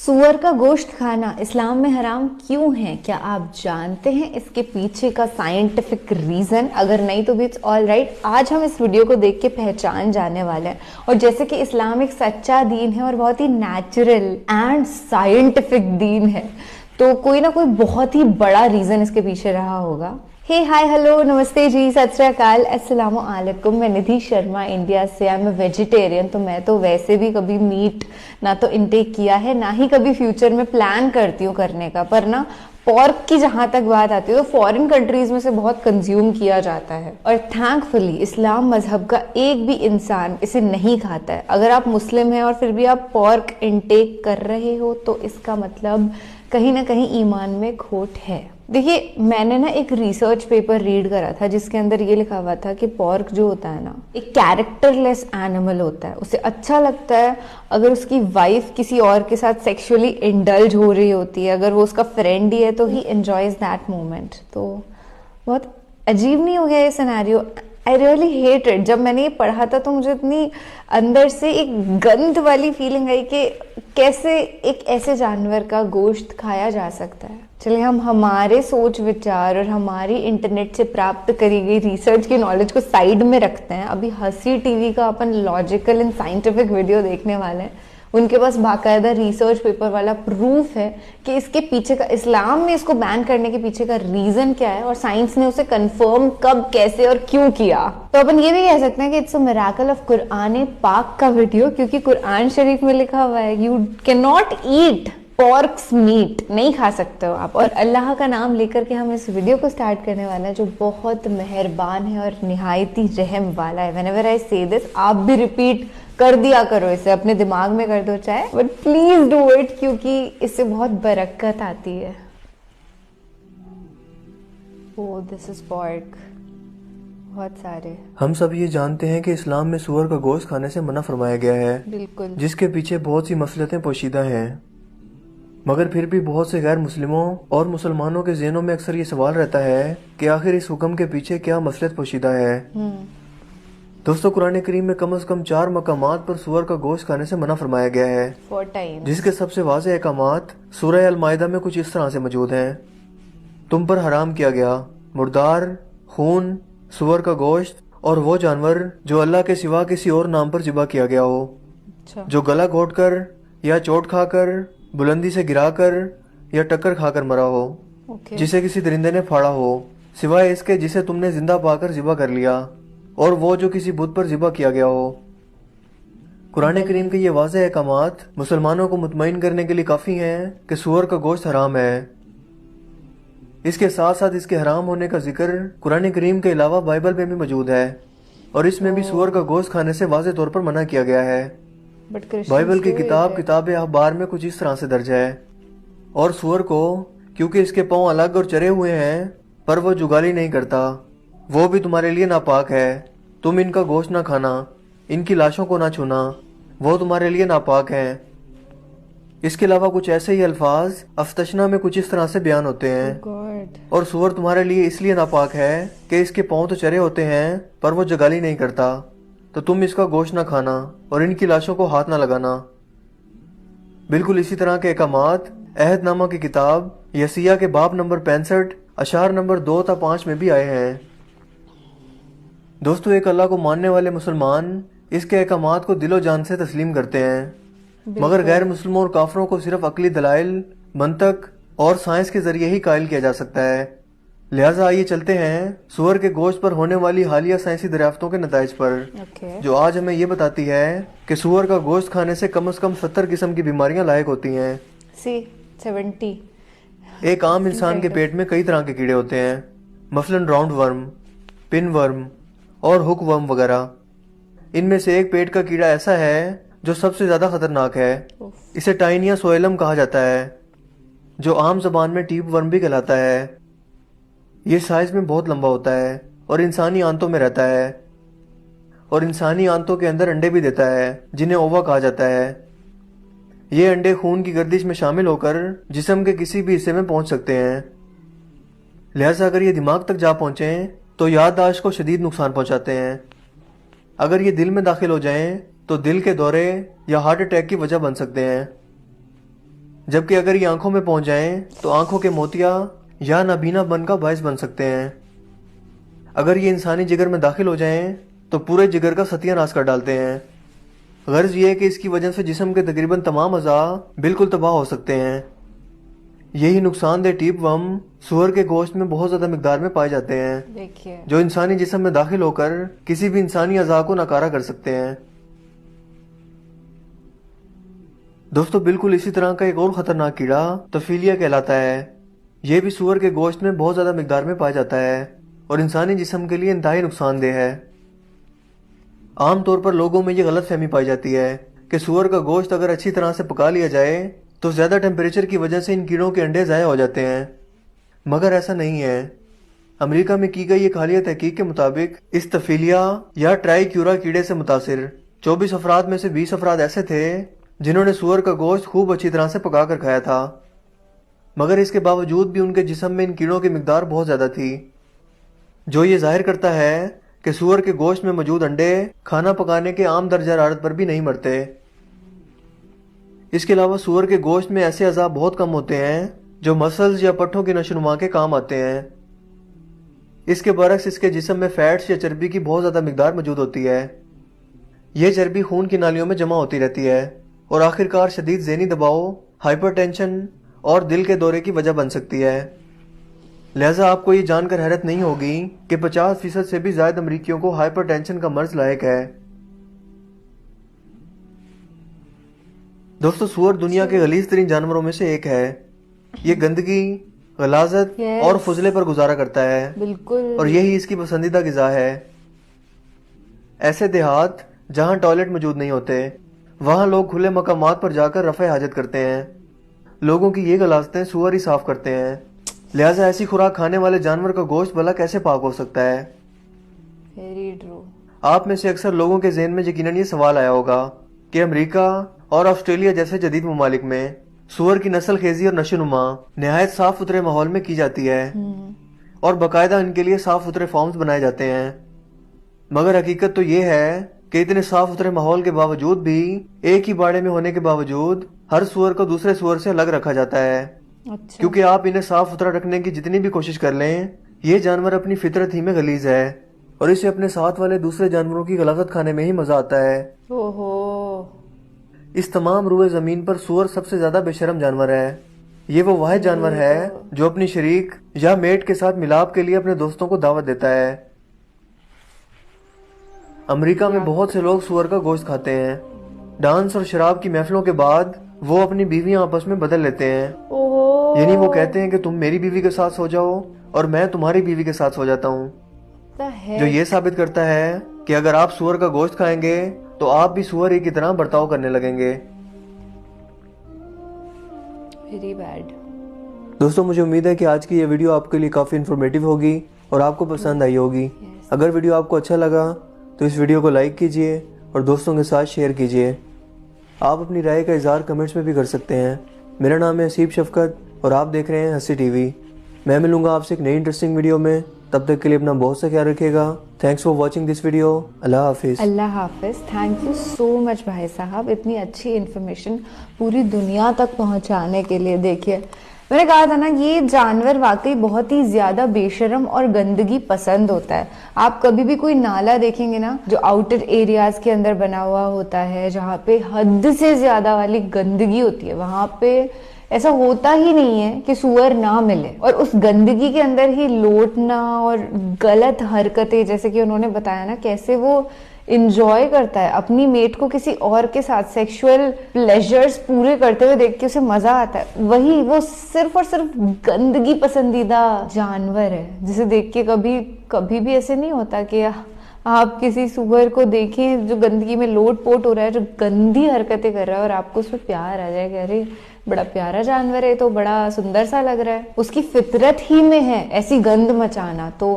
सूअर का गोश्त खाना इस्लाम में हराम क्यों है? क्या आप जानते हैं इसके पीछे का साइंटिफिक रीजन? अगर नहीं तो भी इट्स ऑल राइट। आज हम इस वीडियो को देख के पहचान जाने वाले हैं। और जैसे कि इस्लाम एक सच्चा दीन है और बहुत ही नेचुरल एंड साइंटिफिक दीन है, तो कोई ना कोई बहुत ही बड़ा रीजन इसके पीछे रहा होगा। हे हाय हेलो नमस्ते जी, सत श्री अकाल, अस्सलाम वालेकुम। मैं निधि शर्मा इंडिया से। आई एम वेजिटेरियन, तो मैं तो वैसे भी कभी मीट ना तो इनटेक किया है, ना ही कभी फ्यूचर में प्लान करती हूँ करने का। पर ना पॉर्क की जहां तक बात आती है तो फॉरेन कंट्रीज में से बहुत कंज्यूम किया जाता है और थैंकफुली इस्लाम मजहब का एक भी इंसान इसे नहीं खाता है। अगर आप मुस्लिम हैं और फिर भी आप पॉर्क इनटेक कर रहे हो तो इसका मतलब कहीं ना कहीं ईमान में खोट है। देखिए, मैंने ना एक रिसर्च पेपर रीड करा था जिसके अंदर ये लिखा हुआ था कि पॉर्क जो होता है ना, एक कैरेक्टरलेस एनिमल होता है। उसे अच्छा लगता है अगर उसकी वाइफ किसी और के साथ सेक्सुअली इंडल्ज हो रही होती है, अगर वो उसका फ्रेंड ही है तो ही एंजॉयज दैट मोमेंट। तो बहुत अजीब नहीं हो गया ये scenario? I really hate it. जब मैंने ये पढ़ा था तो मुझे इतनी अंदर से एक गंध वाली फीलिंग आई कि कैसे एक ऐसे जानवर का गोश्त खाया जा सकता है। चलिए, हम हमारे सोच विचार और हमारी इंटरनेट से प्राप्त करी गई रिसर्च की नॉलेज को साइड में रखते हैं। अभी हंसी टीवी का अपन लॉजिकल एंड साइंटिफिक वीडियो देखने वाले हैं। उनके पास बाकायदा रिसर्च पेपर वाला प्रूफ है कि इसके पीछे का, इस्लाम में इसको बैन करने के पीछे का रीजन क्या है और साइंस ने उसे कंफर्म कब, कैसे और क्यों किया। तो अपन ये भी कह सकते हैं कि it's a miracle of Quran पाक का वीडियो, क्योंकि कुरान शरीफ में लिखा हुआ है you can not eat pork's meat, नहीं खा सकते हो आप। और अल्लाह का नाम लेकर के हम इस वीडियो को स्टार्ट करने वाले हैं जो बहुत मेहरबान है और निहायती रहम वाला है। व्हेनेवर आई से दिस, आप भी रिपीट कर दिया करो, इसे अपने दिमाग में कर दो चाहे, बट प्लीज डू इट, क्योंकि इससे बहुत बरकत आती है। ओह, दिस इज पॉर्क। बहुत सारे हम सब ये जानते हैं कि इस्लाम में सूअर का गोश्त खाने से मना फरमाया गया है, बिल्कुल, जिसके पीछे बहुत सी मसलतें पोशीदा हैं। मगर फिर भी बहुत से गैर मुस्लिमों और मुसलमानों के ज़हनों में अक्सर ये सवाल रहता है कि आखिर इस हुक्म के पीछे क्या मसलत पोशीदा है। दोस्तों, कुरान करीम में कम से कम 4 मकामात पर सूअर का गोश्त खाने से मना फरमाया गया है, 4 times। जिसके सबसे वाज़ेह अहकामात सूरह अल-माइदा में कुछ इस तरह से मौजूद हैं। तुम पर हराम किया गया मुर्दार, खून, सूअर का गोश्त और वो जानवर जो अल्लाह के सिवा किसी और नाम पर ज़िबा किया गया हो, जो गला घोट कर या चोट खाकर, बुलंदी से गिराकर या टक्कर खाकर मरा हो, जिसे किसी दरिंदे ने फाड़ा हो, सिवाय इसके जिसे तुमने जिंदा पाकर ज़िबा कर लिया, और वो जो किसी बुत पर ज़िबा किया गया हो। कुरान करीम के ये वाज़ेह अहकामात मुसलमानों को मुतमईन करने के लिए काफ़ी हैं कि सूअर का गोश्त हराम है। इसके साथ साथ इसके हराम होने का जिक्र कुरान करीम के अलावा बाइबल में भी मौजूद है, और इसमें भी सूअर का गोश्त खाने से वाज़ेह तौर पर मना किया गया है। बाइबल की किताब अखबार में कुछ इस तरह से दर्ज है, और सूअर को क्योंकि इसके पांव अलग और चरे हुए हैं पर वो जुगाली नहीं करता, वो भी तुम्हारे लिए नापाक है। तुम इनका गोश्त ना खाना, इनकी लाशों को ना छूना, वो तुम्हारे लिए नापाक है। इसके अलावा कुछ ऐसे ही अल्फाज अफ्तशना में कुछ इस तरह से बयान होते हैं, और सूअर तुम्हारे लिए इसलिए नापाक है कि इसके पांव तो चरे होते हैं पर वो जुगाली नहीं करता, तो तुम इसका गोश्त ना खाना और इनकी लाशों को हाथ ना लगाना। बिल्कुल इसी तरह के अहकामात अहदनामा की किताब यसिया के बाब नंबर 65 अशार नंबर 2 था 5 में भी आए हैं। दोस्तों, एक अल्लाह को मानने वाले मुसलमान इसके अहकामात को दिलो जान से तस्लीम करते हैं, मगर गैर मुस्लिमों और काफरों को सिर्फ अकली दलाइल, मंतक और साइंस के जरिए ही कायल किया जा सकता है। लिहाजा आइए चलते हैं सूअर के गोश्त पर होने वाली हालिया साइंसी दरियाफ्तों के नताइज पर, जो आज हमें ये बताती है कि सूअर का गोश्त खाने से कम 70 किस्म की बीमारियां लायक होती हैं। 70। एक आम इंसान के पेट में कई तरह के कीड़े होते हैं, मसलन राउंड वर्म, पिन वर्म और हुक वर्म वगैरह। इनमें से एक पेट का कीड़ा ऐसा है जो सबसे ज्यादा खतरनाक है। इसे टाइनिया सोएलम कहा जाता है, जो आम जबान में टीप वर्म भी कहलाता है। ये साइज में बहुत लंबा होता है और इंसानी आंतों में रहता है, और इंसानी आंतों के अंदर अंडे भी देता है जिन्हें ओवा कहा जाता है। ये अंडे खून की गर्दिश में शामिल होकर जिस्म के किसी भी हिस्से में पहुंच सकते हैं। लिहाजा अगर ये दिमाग तक जा पहुंचे तो याददाश्त को शदीद नुकसान पहुंचाते हैं। अगर ये दिल में दाखिल हो जाएं तो दिल के दौरे या हार्ट अटैक की वजह बन सकते हैं। जबकि अगर ये आंखों में पहुंच जाएं तो आंखों के मोतिया या नाबीना बन का बायस बन सकते हैं। अगर ये इंसानी जिगर में दाखिल हो जाएं तो पूरे जिगर का सत्यानाश कर डालते हैं। गर्ज ये है कि इसकी वजह से जिस्म के तकरीबन तमाम अज़ा बिल्कुल तबाह हो सकते हैं। यही नुकसानदेह टीपवर्म सूअर के गोश्त में बहुत ज्यादा मिकदार में पाए जाते हैं, देखिए जो इंसानी जिस्म में दाखिल होकर किसी भी इंसानी अज़ा को नकारा कर सकते हैं। दोस्तों, बिल्कुल इसी तरह का एक और खतरनाक कीड़ा तफीलिया कहलाता है। यह भी सूअर के गोश्त में बहुत ज्यादा मिकदार में पाया जाता है और इंसानी जिस्म के लिए इंतहाई नुकसानदेह है। आमतौर पर लोगों में यह गलत फहमी पाई जाती है कि सूअर का गोश्त अगर अच्छी तरह से पका लिया जाए तो ज्यादा टेम्परेचर की वजह से इन कीड़ों के अंडे ज़ाया हो जाते हैं, मगर ऐसा नहीं है। अमेरिका में की गई एक हालिया तहकीक के मुताबिक इस तफीलिया या ट्राइक्यूरा कीड़े से मुतासिर 24 अफराद में से 20 अफराद ऐसे थे जिन्होंने सूअर का गोश्त खूब अच्छी तरह से पका कर खाया था, मगर इसके बावजूद भी उनके जिस्म में इन कीड़ों की मिकदार बहुत ज्यादा थी, जो ये जाहिर करता है कि सूअर के गोश्त में मौजूद अंडे खाना पकाने के आम दर्जा हरारत पर भी नहीं मरते। इसके अलावा सूअर के गोश्त में ऐसे अज़ा बहुत कम होते हैं जो मसल्स या पट्ठों की नशोनुमा के काम आते हैं। इसके बरक्स इसके जिस्म में फैट्स या चर्बी की बहुत ज़्यादा मिकदार मौजूद होती है। यह चर्बी खून की नालियों में जमा होती रहती है और आखिरकार शदीद ज़हनी दबाव, हाइपरटेंशन और दिल के दौरे की वजह बन सकती है। लिहाजा आपको ये जानकर हैरत नहीं होगी कि 50% से भी ज्यादा अमरीकियों को हाइपरटेंशन का मर्ज लायक है। दोस्तों, सूअर दुनिया के गलीज तरीन जानवरों में से एक है। ये गंदगी, गलाजत और फुजले पर गुजारा करता है, बिल्कुल, और यही इसकी पसंदीदा ग़िज़ा है। ऐसे देहात जहां टॉयलेट मौजूद नहीं होते, वहां लोग खुले मकामात पर जाकर रफ़े हाजत करते हैं। लोगों की ये गलाजतें सूअर ही साफ करते हैं। लिहाजा ऐसी खुराक खाने वाले जानवर का गोश्त भला कैसे पाक हो सकता है? Very true. आप में से अक्सर लोगों के ज़हन में यकीनन ये सवाल आया होगा कि अमेरिका और ऑस्ट्रेलिया जैसे जदीद ममालिक में सूअर की नस्ल खेजी और नशोनुमा नहायत साफ सुथरे माहौल में की जाती है और बाकायदा इनके लिए साफ सुथरे फॉर्म्स बनाए जाते हैं। मगर हकीकत तो ये है कि इतने साफ सुथरे माहौल के बावजूद भी, एक ही बाड़े में होने के बावजूद, हर सूअर को दूसरे सूअर से अलग रखा जाता है। अच्छा। क्योंकि आप इन्हें साफ सुथरा रखने की जितनी भी कोशिश कर लें, ये जानवर अपनी फितरत ही में गलीज है और इसे अपने साथ वाले दूसरे जानवरों की गलाजत खाने में ही मजा आता है। ओहो। इस तमाम रुए जमीन पर सूअर सबसे ज्यादा बेशरम जानवर है। ये वो वाहिद जानवर है जो अपनी शरीक या मेट के साथ मिलाप के लिए अपने दोस्तों को दावत देता है। अमेरिका में बहुत से लोग सूअर का गोश्त खाते हैं। डांस और शराब की महफिलों के बाद वो अपनी बीवियां आपस में बदल लेते हैं। ओहो। यानी वो कहते हैं कि तुम मेरी बीवी के साथ सो जाओ और मैं तुम्हारी बीवी के साथ सो जाता हूँ, जो ये साबित करता है कि अगर आप सूअर का गोश्त खाएंगे तो आप भी सूअर ही की तरह बर्ताव करने लगेंगे। Very bad. दोस्तों, मुझे उम्मीद है कि आज की ये वीडियो आपके लिए काफ़ी इन्फॉर्मेटिव होगी और आपको पसंद आई होगी। अगर वीडियो आपको अच्छा लगा तो इस वीडियो को लाइक कीजिए और दोस्तों के साथ शेयर कीजिए। आप अपनी राय का इजहार कमेंट्स में भी कर सकते हैं। मेरा नाम है हसीब शफकत और आप देख रहे हैं हंसी टीवी। मैं मिलूंगा आपसे एक नई इंटरेस्टिंग वीडियो में। तब तक के लिए अपना बहुत सा ख्याल रखिएगा। Thanks for watching this video. अल्लाह हाफिज़। अल्लाह हाफिज़। थैंक यू सो मच भाई साहब, इतनी अच्छी इन्फॉर्मेशन पूरी दुनिया तक पहुंचाने के लिए। देखिए, मैंने कहा था ना, ये जानवर वाकई बहुत ही ज़्यादा बेशरम और गंदगी पसंद होता है। आप कभी भी कोई नाला देखेंगे ना, जो आउटर एरियाज़ के अंदर बना हुआ होता है, जहाँ पे हद से ज़्यादा वाली गंदगी होती है, वहाँ पे ऐसा होता ही नहीं है कि सूअर ना मिले। और उस गंदगी के अंदर ही लौटना और गलत हरकतें, जैसे कि उन्होंने बताया ना, कैसे वो इंजॉय करता है अपनी मेट को किसी और के साथ सेक्सुअल प्लेजर्स पूरे करते हुए देख के उसे मजा आता है। वही वो सिर्फ और सिर्फ गंदगी पसंदीदा जानवर है, जिसे देख के कभी कभी भी ऐसे नहीं होता कि आप किसी सूअर को देखें जो गंदगी में लोट पोट हो रहा है, जो गंदी हरकतें कर रहा है, और आपको उस पर प्यार आ जाए कि अरे बड़ा प्यारा जानवर है, तो बड़ा सुंदर सा लग रहा है। उसकी फितरत ही में है ऐसी गंद मचाना। तो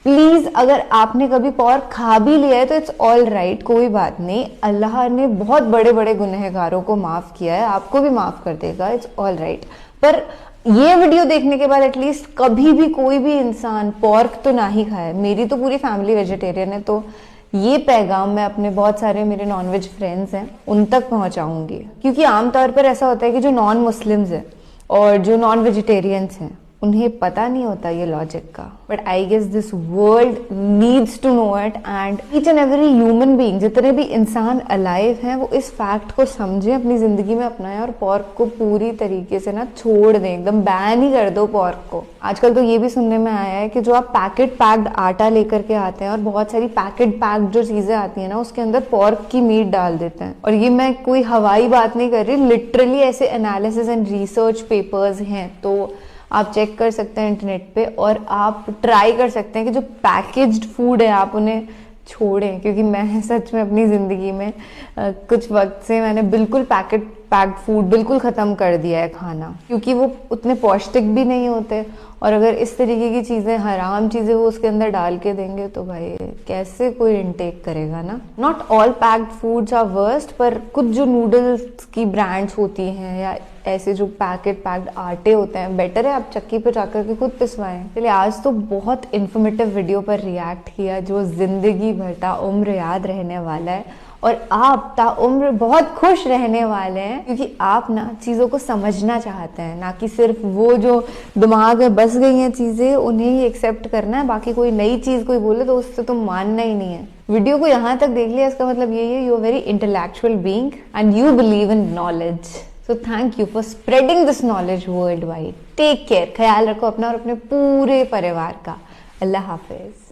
प्लीज, अगर आपने कभी पॉर्क खा भी लिया है तो इट्स ऑल राइट, कोई बात नहीं। अल्लाह ने बहुत बड़े बड़े गुनहगारों को माफ किया है, आपको भी माफ कर देगा, इट्स ऑल राइट। पर ये वीडियो देखने के बाद एटलीस्ट कभी भी कोई भी इंसान पॉर्क तो ना ही खाए। मेरी तो पूरी फैमिली वेजिटेरियन है, तो ये पैगाम मैं अपने बहुत सारे मेरे नॉनवेज फ्रेंड्स हैं उन तक पहुंचाऊंगी, क्योंकि आमतौर पर ऐसा होता है कि जो नॉन मुस्लिम्स हैं और जो नॉन वेजिटेरियंस हैं उन्हें पता नहीं होता ये लॉजिक का, but I guess this world needs to know it, and each and every human being, जितने भी इंसान अलाइव हैं वो इस फैक्ट को समझें, अपनी जिंदगी में अपनाएं और पोर्क को पूरी तरीके से ना छोड़ दें, एकदम बैन ही कर दो पोर्क को। आजकल तो ये भी सुनने में आया है कि जो आप पैकेट पैक्ड आटा लेकर के आते हैं और बहुत सारी पैकेट पैक्ड जो चीजें आती है ना उसके अंदर पोर्क की मीट डाल देते हैं। और ये मैं कोई हवाई बात नहीं कर रही, लिटरली ऐसे एनालिसिस एंड रिसर्च पेपर्स हैं, तो आप चेक कर सकते हैं इंटरनेट पे और आप ट्राई कर सकते हैं कि जो पैकेज्ड फूड है आप उन्हें छोड़ें, क्योंकि मैं सच में अपनी ज़िंदगी में कुछ वक्त से मैंने बिल्कुल पैक्ड फूड बिल्कुल ख़त्म कर दिया है खाना, क्योंकि वो उतने पौष्टिक भी नहीं होते, और अगर इस तरीके की चीज़ें, हराम चीज़ें वो उसके अंदर डाल के देंगे तो भाई कैसे कोई इनटेक करेगा ना। Not all packed foods are worst, पर कुछ जो नूडल्स की ब्रांड्स होती हैं या ऐसे जो पैक्ड आटे होते हैं, बेटर है आप चक्की पे जाकर के खुद पिसवाएं। चलिए, आज तो बहुत इन्फॉर्मेटिव वीडियो पर रिएक्ट किया जो जिंदगी भर ताउम्र याद रहने वाला है, और आप ताउम्र बहुत खुश रहने वाले हैं, क्योंकि आप ना चीज़ों को समझना चाहते हैं, ना कि सिर्फ वो जो दिमाग में बस गई हैं चीज़ें उन्हें ही एक्सेप्ट करना है, बाकी कोई नई चीज़ कोई बोले तो उससे तुम मानना ही नहीं है। वीडियो को यहाँ तक देख लिया, इसका मतलब ये है you are very intellectual being and you believe in knowledge. So thank you for spreading this knowledge worldwide. Take care. ख्याल रखो अपना और अपने पूरे परिवार का। अल्लाह हाफिज।